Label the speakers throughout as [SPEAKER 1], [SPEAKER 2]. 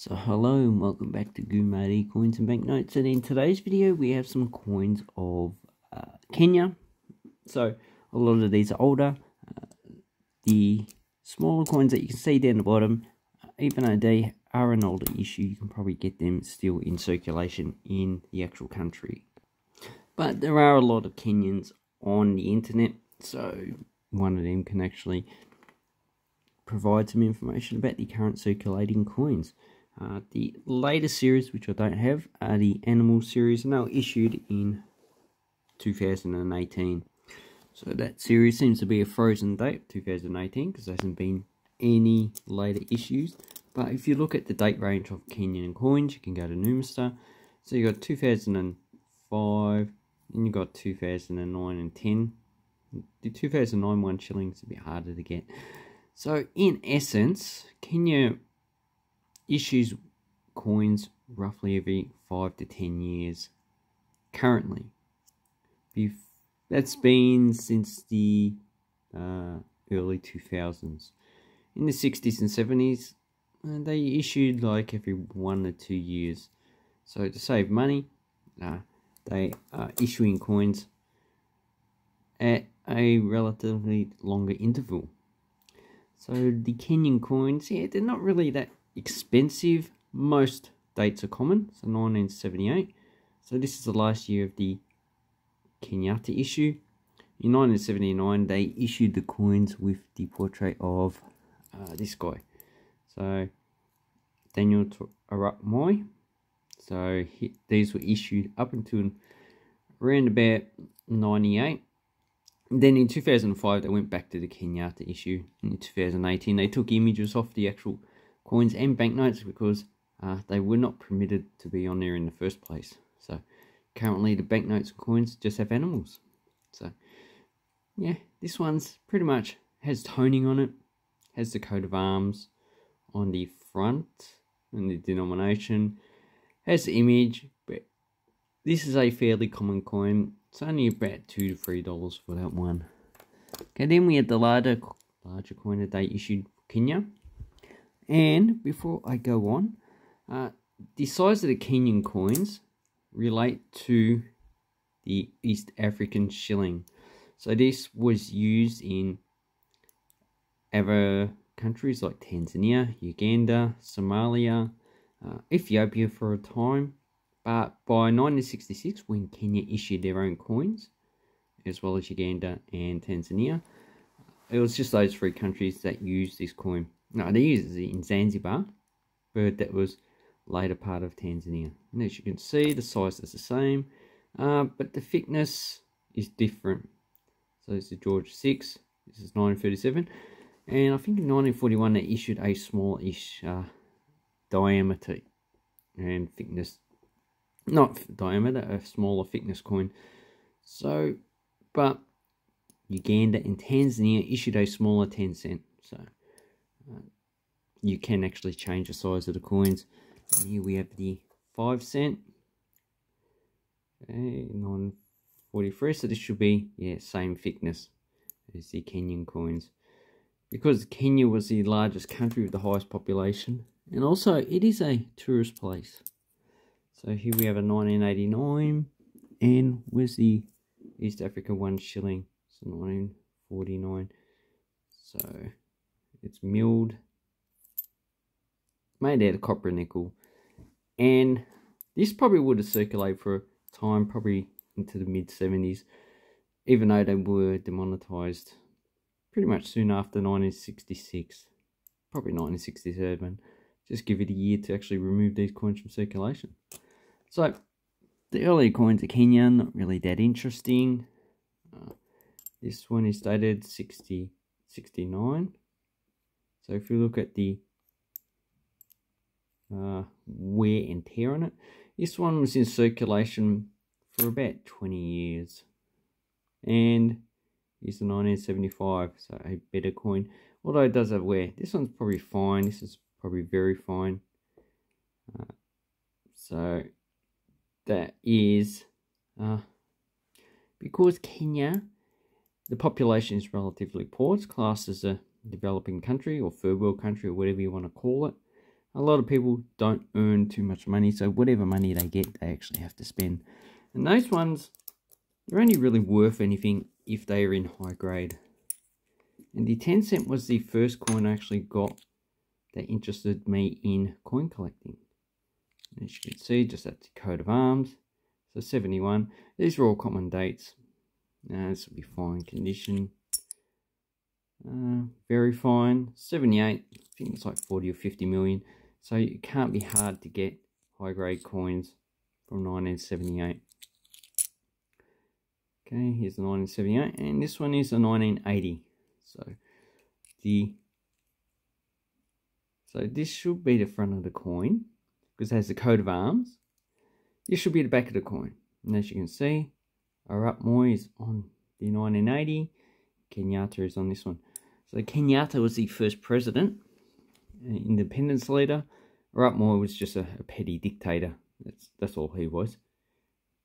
[SPEAKER 1] So hello and welcome back to Gumari Coins and Banknotes, and in today's video we have some coins of Kenya. So a lot of these are older. The smaller coins that you can see down the bottom, even though they are an older issue, you can probably get them still in circulation in the actual country. But there are a lot of Kenyans on the internet, so one of them can actually provide some information about the current circulating coins. The latest series, which I don't have, are the Animal series, and they were issued in 2018. So that series seems to be a frozen date, 2018, because there hasn't been any later issues. But if you look at the date range of Kenyan Coins, you can go to Numista. So you got 2005, and you got 2009 and 10. The 2009 1 shilling is a bit harder to get. So in essence, Kenya issues coins roughly every 5 to 10 years currently. That's been since the early 2000s. In the 60s and 70s, they issued like every 1 or 2 years. So to save money, they are issuing coins at a relatively longer interval. So the Kenyan coins, yeah, they're not really that expensive. Most dates are common, so 1978. So this is the last year of the Kenyatta issue. In 1979, they issued the coins with the portrait of this guy. So Daniel Arap Moi. So these were issued up until around about 98. Then in 2005, they went back to the Kenyatta issue. In 2018, they took images off the actual coins and banknotes because they were not permitted to be on there in the first place. So currently the banknotes and coins just have animals. So yeah, this one's pretty much has toning on it, has the coat of arms on the front and the denomination, has the image, but this is a fairly common coin. It's only about $2 to $3 for that one. Okay, then we had the larger coin that they issued Kenya. And before I go on, the size of the Kenyan coins relate to the East African shilling. So this was used in other countries like Tanzania, Uganda, Somalia, Ethiopia for a time. But by 1966, when Kenya issued their own coins, as well as Uganda and Tanzania, it was just those three countries that used this coin. No, they used it in Zanzibar, but that was later part of Tanzania. And as you can see, the size is the same, but the thickness is different. So this is George VI, this is 1937, and I think in 1941 they issued a smallish diameter and thickness, not diameter, a smaller thickness coin. So, but Uganda and Tanzania issued a smaller 10 cent. So you can actually change the size of the coins. And here we have the 5 cent. Okay, 943. So this should be, yeah, same thickness as the Kenyan coins. Because Kenya was the largest country with the highest population. And also, it is a tourist place. So here we have a 1989. And where's the East Africa 1 shilling? So 1949. So it's milled, made out of copper and nickel, and this probably would have circulated for a time, probably into the mid-70s, even though they were demonetized pretty much soon after 1966, probably 1967. Just give it a year to actually remove these coins from circulation. So the earlier coins of Kenya, not really that interesting. This one is dated 69. So if you look at the wear and tear on it, this one was in circulation for about 20 years. And it's a 1975, so a better coin. Although it does have wear. This one's probably fine. This is probably very fine. So that is because Kenya, the population is relatively poor. It's classed as a developing country or third world country or whatever you want to call it. a lot of people don't earn too much money, so whatever money they get, they actually have to spend. And those ones, they're only really worth anything if they are in high grade. And the 10 cent was the first coin I actually got that interested me in coin collecting. As you can see, just that's the coat of arms. So 71. These are all common dates. This will be fine condition. Very fine. 78. I think it's like 40 or 50 million. So it can't be hard to get high grade coins from 1978. Okay, here's the 1978, and this one is a 1980. So this should be the front of the coin because it has the coat of arms. This should be the back of the coin. And as you can see, Arap Moi is on the 1980. Kenyatta is on this one. So Kenyatta was the first president, an independence leader. Arap Moi was just a petty dictator. That's all he was.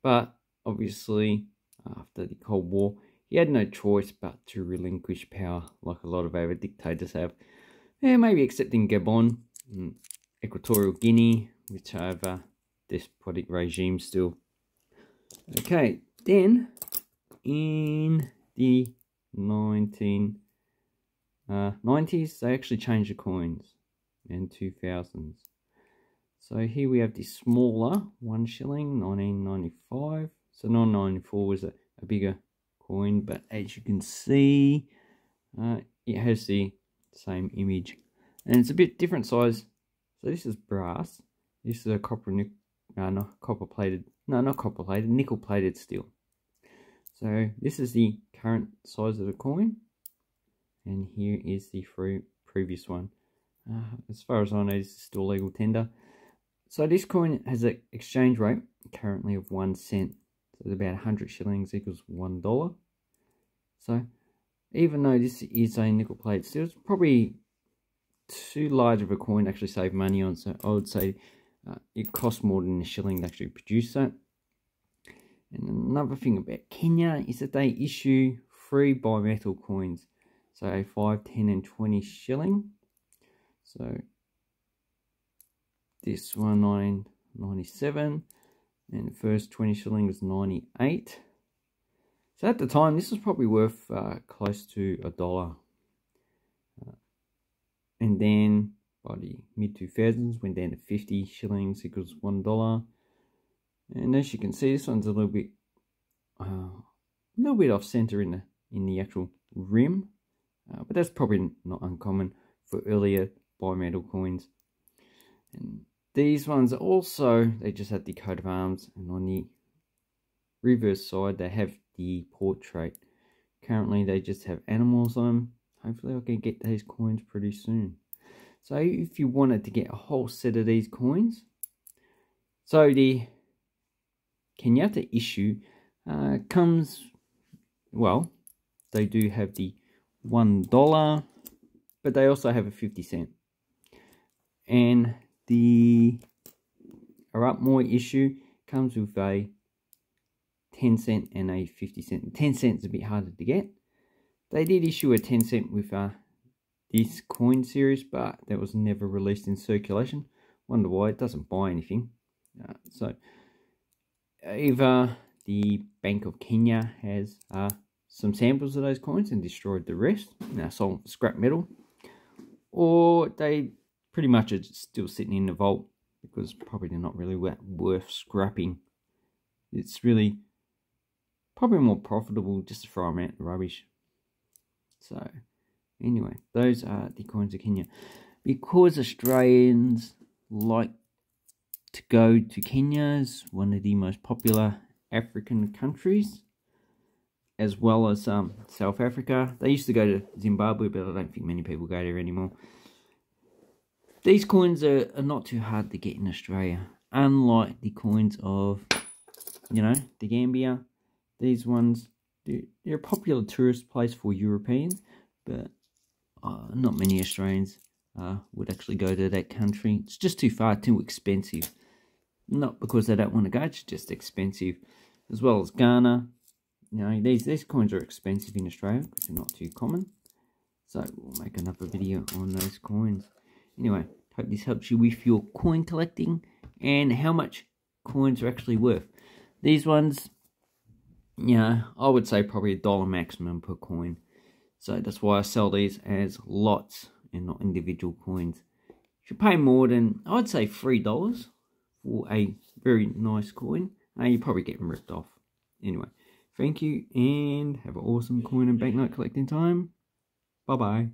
[SPEAKER 1] But obviously, after the Cold War, he had no choice but to relinquish power, like a lot of our dictators have. Yeah, maybe excepting Gabon, Equatorial Guinea, which have a despotic regime still. Okay, then in the 1990s, they actually changed the coins, and 2000s. So here we have the smaller 1 shilling, 1995. So 1994 was a bigger coin, but as you can see, it has the same image, and it's a bit different size. So this is brass. This is a nickel plated steel. So this is the current size of the coin, and here is the previous one. As far as I know, this is still legal tender. So this coin has an exchange rate currently of 1 cent. So it's about 100 shillings equals $1. So even though this is a nickel plated steel, it's probably too large of a coin to actually save money on. So I would say it costs more than a shilling to actually produce that. And another thing about Kenya is that they issue free bimetal coins. So a 5, 10 and 20 shilling. So this one 1997, and the first 20 shilling was 98. So at the time, this was probably worth close to $1. And then by the mid-2000s, went down to 50 shillings equals $1. And as you can see, this one's a little bit off center in the actual rim, but that's probably not uncommon for earlier bimetal coins. And these ones also, they just had the coat of arms, and on the reverse side they have the portrait. Currently they just have animals on them. Hopefully I can get these coins pretty soon. So if you wanted to get a whole set of these coins, so the Kenyatta issue comes, well, they do have the $1, but they also have a 50 cent. And the Arap Moi issue comes with a 10 cent and a 50 cent. 10 cent is a bit harder to get. They did issue a 10 cent with this coin series, but that was never released in circulation. Wonder why. It doesn't buy anything. So either the Bank of Kenya has some samples of those coins and destroyed the rest, sold for scrap metal, or they pretty much are still sitting in the vault because probably they're not really worth scrapping. It's really probably more profitable just to throw them out the rubbish. So anyway, those are the coins of Kenya. Because Australians like to go to Kenya as one of the most popular African countries, as well as South Africa. They used to go to Zimbabwe, but I don't think many people go there anymore. These coins are not too hard to get in Australia, unlike the coins of, the Gambia. These ones, they're a popular tourist place for Europeans, but not many Australians would actually go to that country. It's just too far, too expensive. Not because they don't want to go, it's just expensive. As well as Ghana. These coins are expensive in Australia because they're not too common. So we'll make another video on those coins. Anyway, Hope this helps you with your coin collecting and how much coins are actually worth. These ones, I would say probably $1 maximum per coin. So that's why I sell these as lots and not individual coins. If you pay more than, I would say $3 for a very nice coin, you're probably getting ripped off. Anyway, thank you and have an awesome coin and banknote collecting time. Bye-bye.